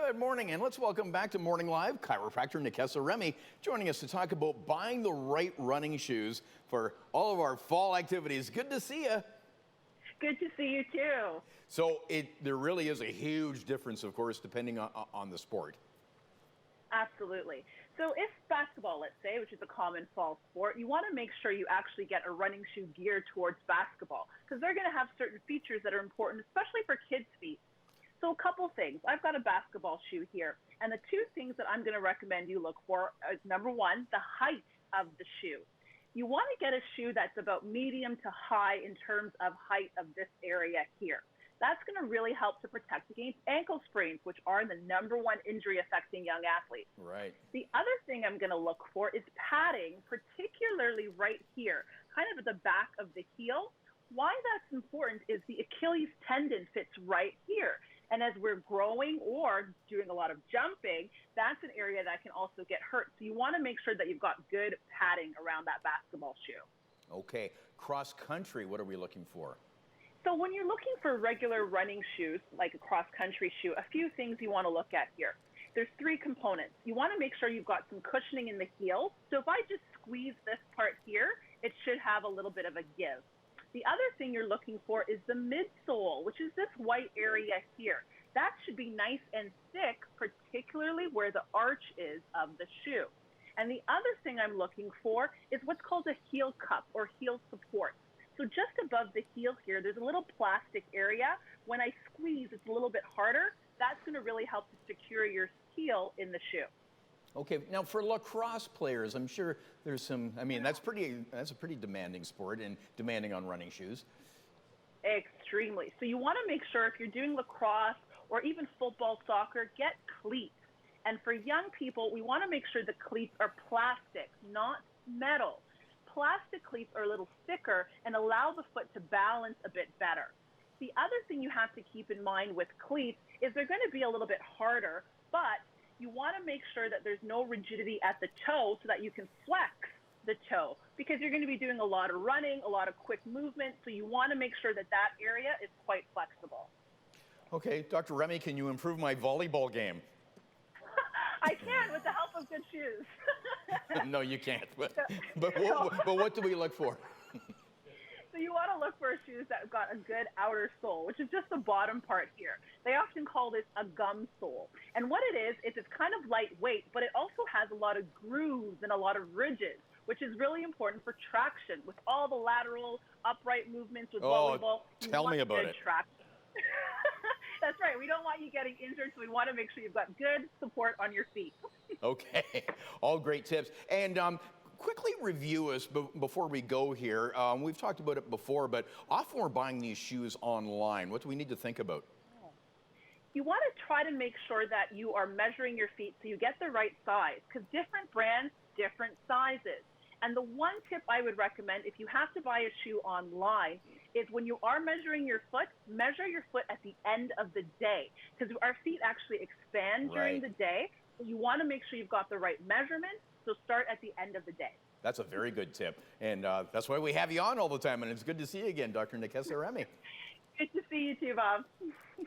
Good morning, and let's welcome back to Morning Live Chiropractor Nekessa Remy, joining us to talk about buying the right running shoes for all of our fall activities. Good to see you. Good to see you too. So there really is a huge difference, of course, depending on the sport. Absolutely. So if basketball, let's say, which is a common fall sport, you want to make sure you actually get a running shoe geared towards basketball because they're going to have certain features that are important, especially for kids' feet. So a couple things. I've got a basketball shoe here, and the two things that I'm going to recommend you look for is, number one, the height of the shoe. You want to get a shoe that's about medium to high in terms of height of this area here. That's going to really help to protect against ankle sprains, which are the number one injury affecting young athletes. Right. The other thing I'm going to look for is padding, particularly right here, kind of at the back of the heel. Why that's important is the Achilles tendon fits right here. And as we're growing or doing a lot of jumping, that's an area that can also get hurt. So you want to make sure that you've got good padding around that basketball shoe. Okay. Cross country, what are we looking for? So when you're looking for regular running shoes, like a cross-country shoe, a few things you want to look at here. There's three components. You want to make sure you've got some cushioning in the heel. So if I just squeeze this part here, it should have a little bit of a give. The other thing you're looking for is the midsole, which is this white area here. That should be nice and thick, particularly where the arch is of the shoe. And the other thing I'm looking for is what's called a heel cup or heel support. So just above the heel here, there's a little plastic area. When I squeeze, it's a little bit harder. That's going to really help to secure your heel in the shoe. Okay, now for lacrosse players, I'm sure there's some, that's a pretty demanding sport and demanding on running shoes. Extremely. So you want to make sure if you're doing lacrosse or even football, soccer, get cleats. And for young people, we want to make sure the cleats are plastic, not metal. Plastic cleats are a little thicker and allow the foot to balance a bit better. The other thing you have to keep in mind with cleats is they're going to be a little bit harder, but you want to make sure that there's no rigidity at the toe so that you can flex the toe because you're going to be doing a lot of running, a lot of quick movement. So you want to make sure that that area is quite flexible. Okay, Dr. Remy, can you improve my volleyball game? I can with the help of good shoes. No, you can't. But what do we look for? So you want to look for shoes that have got a good outer sole, which is just the bottom part here. They often call this a gum sole. And what it is it's kind of lightweight, but it also has a lot of grooves and a lot of ridges, which is really important for traction. With all the lateral upright movements with volleyball, tell me about it. Traction. That's right. We don't want you getting injured, so we want to make sure you've got good support on your feet. Okay. All great tips. And quickly review us before we go here. We've talked about it before, but often we're buying these shoes online. What do we need to think about? You want to try to make sure that you are measuring your feet so you get the right size, because different brands, different sizes. And the one tip I would recommend if you have to buy a shoe online is when you are measuring your foot, measure your foot at the end of the day, because our feet actually expand during the day. So you want to make sure you've got the right measurements. So start at the end of the day. That's a very good tip. And that's why we have you on all the time. And it's good to see you again, Dr. Nekessa Remy. Good to see you too, Bob.